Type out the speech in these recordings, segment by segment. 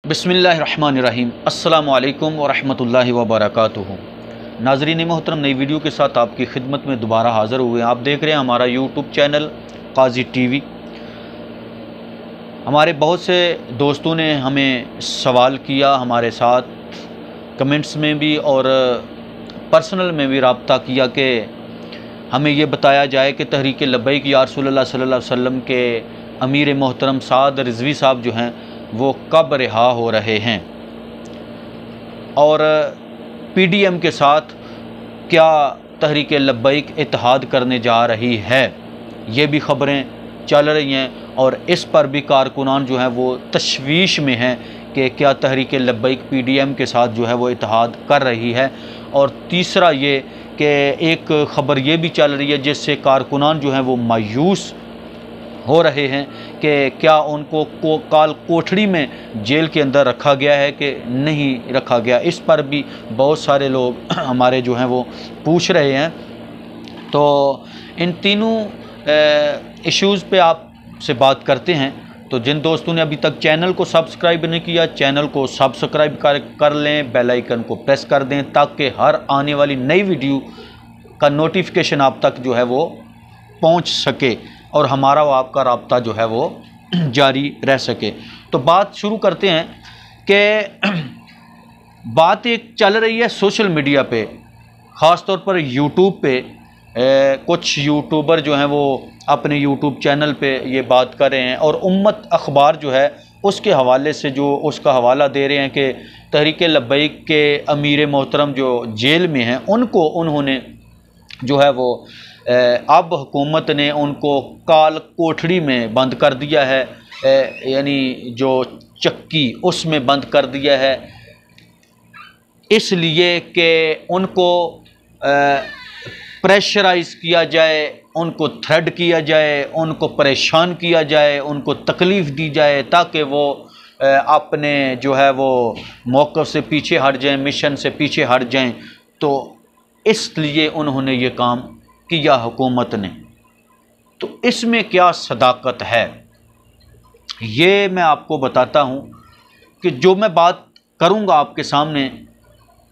बिस्मिल्लाहिर्रहमानिर्रहीम अस्सलामु अलैकुम वरहमतुल्लाहि वबरकातुहू। नाज़रीन मोहतरम, नई वीडियो के साथ आपकी खिदमत में दोबारा हाज़िर हुए हैं। आप देख रहे हैं हमारा यूट्यूब चैनल काजी टीवी। हमारे बहुत से दोस्तों ने हमें सवाल किया, हमारे साथ कमेंट्स में भी और पर्सनल में भी रब्ता किया कि हमें ये बताया जाए कि तहरीक लब्बैक या रसूलल्लाह सल्लल्लाहु अलैहि वसल्लम के अमीर मोहतरम साद रिज़वी साहब जो हैं वो कब रिहा हो रहे हैं और पीडीएम के साथ क्या तहरीक लब्बैक इत्तेहाद करने जा रही है। ये भी ख़बरें चल रही हैं और इस पर भी कारकुनान जो हैं वो तशवीश में हैं कि क्या तहरीक लब्बैक पीडीएम के साथ जो है वो इत्तेहाद कर रही है। और तीसरा ये कि एक ख़बर ये भी चल रही है जिससे कारकुनान जो हैं वो मायूस हो रहे हैं कि क्या उनको काल कोठड़ी में जेल के अंदर रखा गया है कि नहीं रखा गया। इस पर भी बहुत सारे लोग हमारे जो हैं वो पूछ रहे हैं। तो इन तीनों इश्यूज़ पे आपसे बात करते हैं। तो जिन दोस्तों ने अभी तक चैनल को सब्सक्राइब नहीं किया, चैनल को सब्सक्राइब कर लें, बेल आइकन को प्रेस कर दें ताकि हर आने वाली नई वीडियो का नोटिफिकेशन आप तक जो है वो पहुंच सके और हमारा व आपका रब्ता जो है वो जारी रह सके। तो बात शुरू करते हैं कि बात एक चल रही है सोशल मीडिया पे, ख़ास तौर पर यूट्यूब पे। कुछ यूट्यूबर जो हैं वो अपने यूट्यूब चैनल पे ये बात कर रहे हैं और उम्मत अखबार जो है उसके हवाले से जो उसका हवाला दे रहे हैं कि तहरीक लब्बैक के अमीर मोहतरम जो जेल में हैं उनको उन्होंने जो है वो अब हुकूमत ने उनको काल कोठड़ी में बंद कर दिया है, यानी जो चक्की उसमें बंद कर दिया है, इसलिए कि उनको प्रेशराइज़ किया जाए, उनको थ्रेड किया जाए, उनको परेशान किया जाए, उनको तकलीफ़ दी जाए ताकि वो अपने जो है वो मौक़िफ़ से पीछे हट जाएं, मिशन से पीछे हट जाएं। तो इसलिए उन्होंने ये काम किया हुकूमत ने। तो इसमें क्या सदाकत है ये मैं आपको बताता हूँ कि जो मैं बात करूँगा आपके सामने,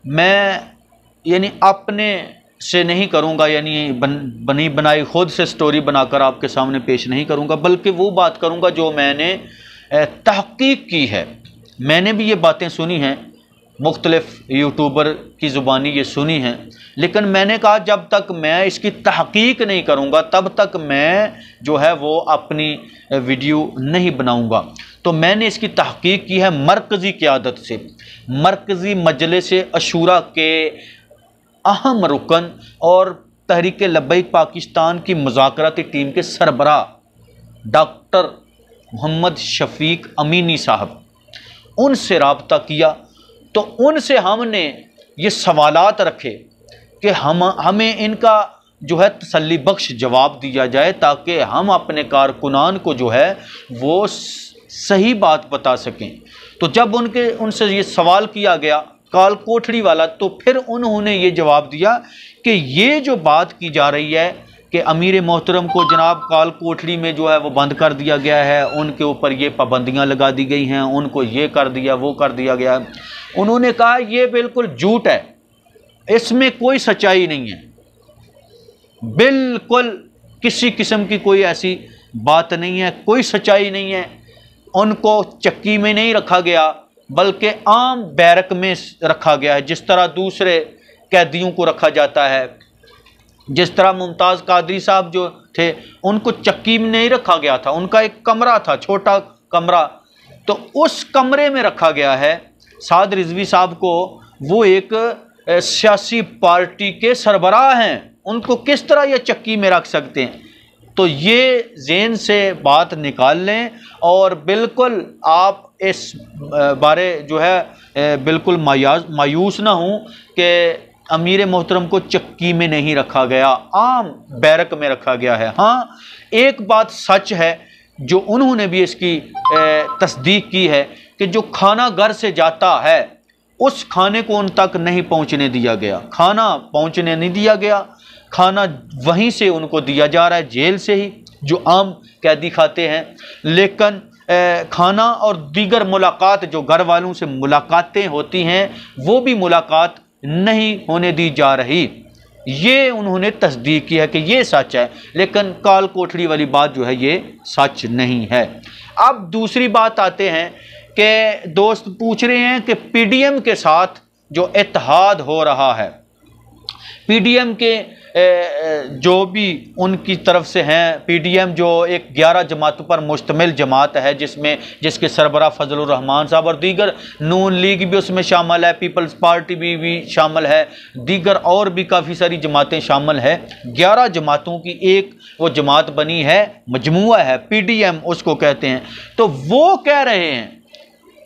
मैं यानी अपने से नहीं करूँगा, यानी बनी बनाई खुद से स्टोरी बनाकर आपके सामने पेश नहीं करूँगा, बल्कि वो बात करूँगा जो मैंने तहक़ीक़ की है। मैंने भी ये बातें सुनी हैं, मुख्तलिफ़ यूट्यूबर की ज़ुबानी ये सुनी हैं, लेकिन मैंने कहा जब तक मैं इसकी तहक़ीक़ नहीं करूँगा तब तक मैं जो है वो अपनी वीडियो नहीं बनाऊँगा। तो मैंने इसकी तहक़ीक़ की है मरकज़ी क़यादत से, मरकज़ी मजलिस अशूरा के अहम रुकन और तहरीक लब्बैक पाकिस्तान की मुज़ाकराती टीम के सरबराह डॉक्टर मोहम्मद शफ़ीक अमीनी साहब, उनसे रब्ता किया। तो उनसे हमने ये सवालात रखे कि हमें इनका जो है तसल्ली बख्श जवाब दिया जाए ताकि हम अपने कारकुनान को जो है वो सही बात बता सकें। तो जब उनसे ये सवाल किया गया काल कोठड़ी वाला, तो फिर उन्होंने ये जवाब दिया कि ये जो बात की जा रही है कि अमीर मोहतरम को जनाब काल कोठड़ी में जो है वो बंद कर दिया गया है, उनके ऊपर ये पाबंदियां लगा दी गई हैं, उनको ये कर दिया वो कर दिया गया है। उन्होंने कहा ये बिल्कुल झूठ है, इसमें कोई सच्चाई नहीं है, बिल्कुल किसी किस्म की कोई ऐसी बात नहीं है, कोई सच्चाई नहीं है। उनको चक्की में नहीं रखा गया बल्कि आम बैरक में रखा गया है, जिस तरह दूसरे कैदियों को रखा जाता है। जिस तरह मुमताज़ कादरी साहब जो थे उनको चक्की में नहीं रखा गया था, उनका एक कमरा था, छोटा कमरा, तो उस कमरे में रखा गया है। साद रिज़वी साहब को वो एक सियासी पार्टी के सरबराह हैं, उनको किस तरह ये चक्की में रख सकते हैं। तो ये ज़हन से बात निकाल लें और बिल्कुल आप इस बारे जो है बिल्कुल मायूस ना हों कि अमीर मोहतरम को चक्की में नहीं रखा गया, आम बैरक में रखा गया है। हाँ, एक बात सच है जो उन्होंने भी इसकी तस्दीक की है कि जो खाना घर से जाता है उस खाने को उन तक नहीं पहुंचने दिया गया, खाना पहुंचने नहीं दिया गया, खाना वहीं से उनको दिया जा रहा है, जेल से ही, जो आम कैदी खाते हैं। लेकिन खाना और दीगर मुलाकात, जो घर वालों से मुलाकातें होती हैं, वो भी मुलाकात नहीं होने दी जा रही। ये उन्होंने तस्दीक किया कि ये सच है, लेकिन काल कोठड़ी वाली बात जो है ये सच नहीं है। अब दूसरी बात आते हैं कि दोस्त पूछ रहे हैं कि पीडीएम के साथ जो इत्तेहाद हो रहा है, पीडीएम के जो भी उनकी तरफ से हैं, पीडीएम जो एक 11 जमातों पर मुश्तमिल जमात है, जिसके सरबराह फजलुर रहमान साहब और दीगर, नून लीग भी उसमें शामिल है, पीपल्स पार्टी भी शामिल है, दीगर और भी काफ़ी सारी जमातें शामिल है। 11 जमातों की एक वो जमात बनी है, मजमुआ है, पीडीएम उसको कहते हैं। तो वो कह रहे हैं,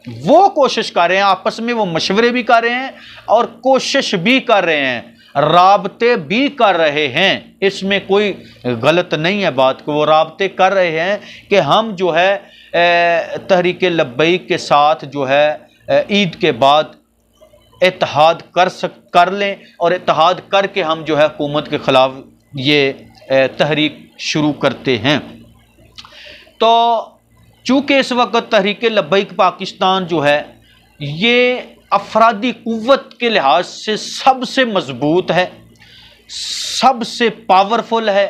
वो कोशिश कर रहे हैं, आपस में वो मशवरे भी कर रहे हैं और कोशिश भी कर रहे हैं, राबते भी कर रहे हैं। इसमें कोई गलत नहीं है बात को, वो राबते कर रहे हैं कि हम जो है तहरीक लब्बैक के साथ जो है ईद के बाद इत्तेहाद कर लें और इत्तेहाद करके हम जो है हुकूमत के ख़िलाफ़ ये तहरीक शुरू करते हैं। तो चूँकि इस वक्त तहरीक लब्बैक पाकिस्तान जो है ये अफरादी कुव्वत के लिहाज से सबसे मजबूत है, सबसे पावरफुल है,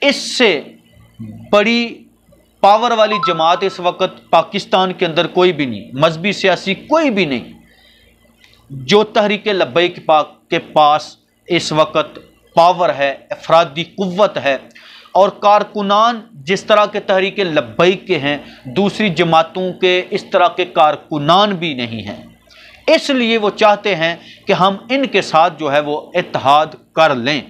इससे बड़ी पावर वाली जमात इस वक्त पाकिस्तान के अंदर कोई भी नहीं, मजहबी सियासी कोई भी नहीं, जो तहरीक लब्बैक के पास इस वक्त पावर है, अफरादी कुव्वत है। और कारकुनान जिस तरह के तहरीक लब्बैक के हैं, दूसरी जमातों के इस तरह के कारकुनान भी नहीं हैं। इसलिए वो चाहते हैं कि हम इनके साथ जो है वो इत्तेहाद कर लें।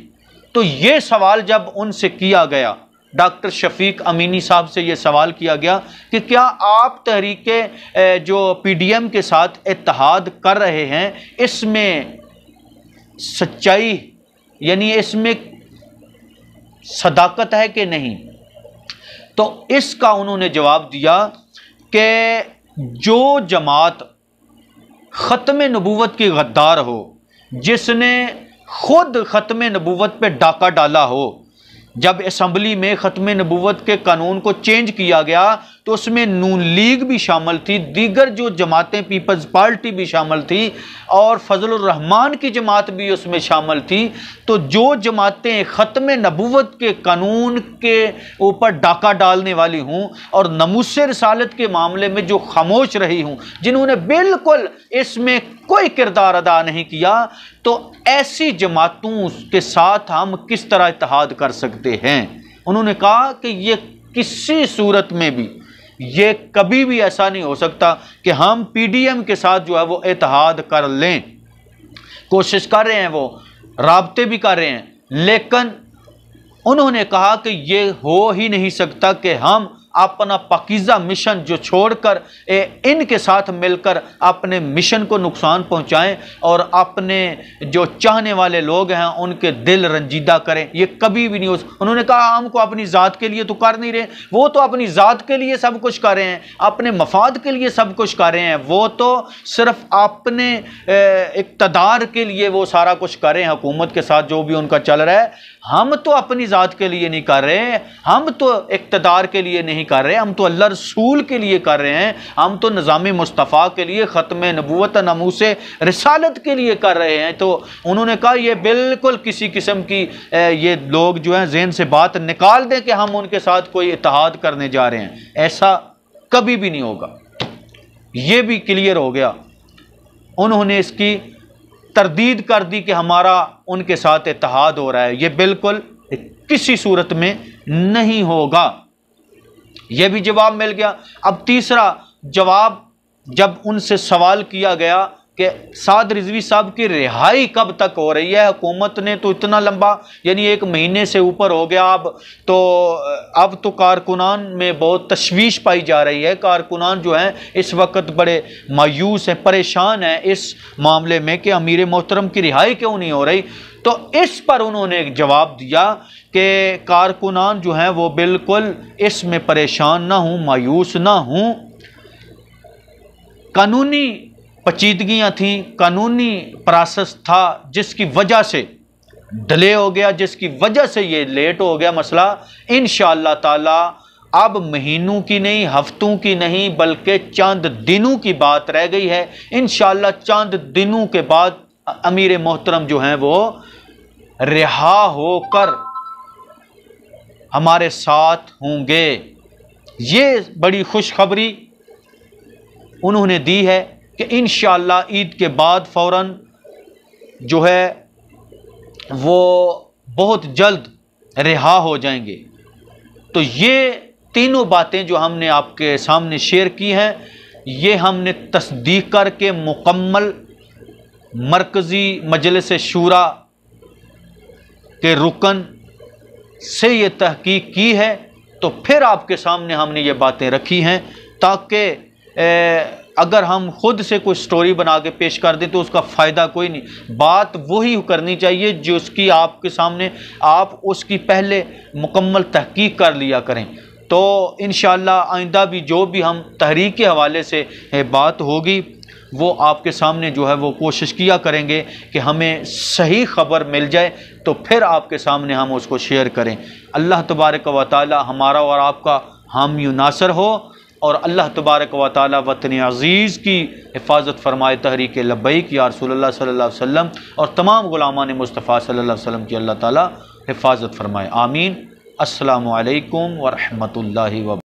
तो ये सवाल जब उनसे किया गया, डॉक्टर शफीक अमीनी साहब से ये सवाल किया गया कि क्या आप तहरीक जो पीडीएम के साथ इत्तेहाद कर रहे हैं, इसमें सच्चाई यानी इसमें सदाकत है कि नहीं? तो इसका उन्होंने जवाब दिया कि जो जमात ख़त्म नबूवत की गद्दार हो, जिसने खुद ख़त्म नबूवत पे डाका डाला हो, जब असम्बली में ख़त्म नबूवत के कानून को चेंज किया गया तो उसमें नून लीग भी शामिल थी, दीगर जो जमातें पीपल्स पार्टी भी शामिल थी और फजलुर रहमान की जमात भी उसमें शामिल थी। तो जो जमातें ख़त्म नबूवत के कानून के ऊपर डाका डालने वाली हूँ और नमूसे रिसालत के मामले में जो खामोश रही हूँ, जिन्होंने बिल्कुल इसमें कोई किरदार अदा नहीं किया, तो ऐसी जमातों के साथ हम किस तरह इत्तेहाद कर सकते हैं? उन्होंने कहा कि ये किसी सूरत में भी, ये कभी भी ऐसा नहीं हो सकता कि हम पीडीएम के साथ जो है वो इत्तेहाद कर लें। कोशिश कर रहे हैं, वो राब्ते भी कर रहे हैं, लेकिन उन्होंने कहा कि ये हो ही नहीं सकता कि हम अपना पाकीज़ा मिशन जो छोड़कर इनके साथ मिलकर अपने मिशन को नुकसान पहुंचाएं और अपने जो चाहने वाले लोग हैं उनके दिल रंजीदा करें। ये कभी भी नहीं हो। उन्होंने कहा हमको अपनी ज़ात के लिए तो कर नहीं रहे, वो तो अपनी ज़ात के लिए सब कुछ कर रहे हैं, अपने मफाद के लिए सब कुछ कर रहे हैं, वो तो सिर्फ अपने इक़्तिदार के लिए वो सारा कुछ कर रहे हैं, हुकूमत के साथ जो भी उनका चल रहा है। हम तो अपनी ज़ात के लिए नहीं कर रहे, हम तो इक़्तिदार के लिए नहीं कर रहे, हम तो अल्लाह रसूल के लिए कर रहे हैं, हम तो निज़ाम मुस्तफ़ा के लिए, ख़त्म नबूवत नमूसे रिसालत के लिए कर रहे हैं। तो उन्होंने कहा ये बिल्कुल किसी किस्म की ये लोग जो हैं ज़हन से बात निकाल दें कि हम उनके साथ कोई इत्तेहाद करने जा रहे हैं, ऐसा कभी भी नहीं होगा। ये भी क्लियर हो गया। उन्होंने इसकी तरदीद कर दी कि हमारा उनके साथ इत्तेहाद हो रहा है, ये बिल्कुल किसी सूरत में नहीं होगा। यह भी जवाब मिल गया। अब तीसरा जवाब, जब उनसे सवाल किया गया कि साद रिजवी साहब की रिहाई कब तक हो रही है, हुकूमत ने तो इतना लंबा यानी 1 महीने से ऊपर हो गया, अब तो कारकुनान में बहुत तशवीश पाई जा रही है। कारकुनान जो हैं इस वक्त बड़े मायूस हैं, परेशान हैं इस मामले में कि अमीर मोहतरम की रिहाई क्यों नहीं हो रही। तो इस पर उन्होंने एक जवाब दिया कि कारकुनान जो हैं वो बिल्कुल इसमें परेशान ना हूँ, मायूस ना हूँ। कानूनी पेचीदगियाँ थीं, कानूनी प्रोसेस था जिसकी वजह से डिले हो गया, जिसकी वजह से ये लेट हो गया मसला। इंशाअल्लाह ताला अब महीनों की नहीं, हफ्तों की नहीं, बल्कि चंद दिनों की बात रह गई है। इंशाअल्लाह चंद दिनों के बाद अमीर मोहतरम जो हैं वो रिहा होकर हमारे साथ होंगे। ये बड़ी खुशखबरी उन्होंने दी है कि इंशाअल्लाह ईद के बाद फ़ौरन जो है वो बहुत जल्द रिहा हो जाएंगे। तो ये तीनों बातें जो हमने आपके सामने शेयर की हैं, ये हमने तस्दीक करके मुकम्मल मरकज़ी मजलिस शूरा के रुकन से ये तहकीक की है। तो फिर आपके सामने हमने ये बातें रखी हैं ताकि अगर हम खुद से कोई स्टोरी बना के पेश कर दें तो उसका फ़ायदा कोई नहीं। बात वही करनी चाहिए जो उसकी आपके सामने आप उसकी पहले मुकम्मल तहकीक कर लिया करें। तो इंशाअल्लाह आइंदा भी जो भी हम तहरीक के हवाले से बात होगी वो आपके सामने जो है वो कोशिश किया करेंगे कि हमें सही ख़बर मिल जाए तो फिर आपके सामने हम उसको शेयर करें। अल्लाह तबारक व तआला हमारा और आपका हामी नासर हो और अल्लाह तबारक व तआला वतन अज़ीज़ की हिफाजत फरमाए। तहरीक लब्बैक या रसूलुल्लाह सल्लल्लाहु अलैहि वसल्लम और तमाम गुलामान मुस्तफ़ा सल्लल्लाहु अलैहि वसल्लम की अल्लाह ताला हिफाजत फरमाए। आमीन। अस्सलामु अलैकुम व रहमतुल्लाहि व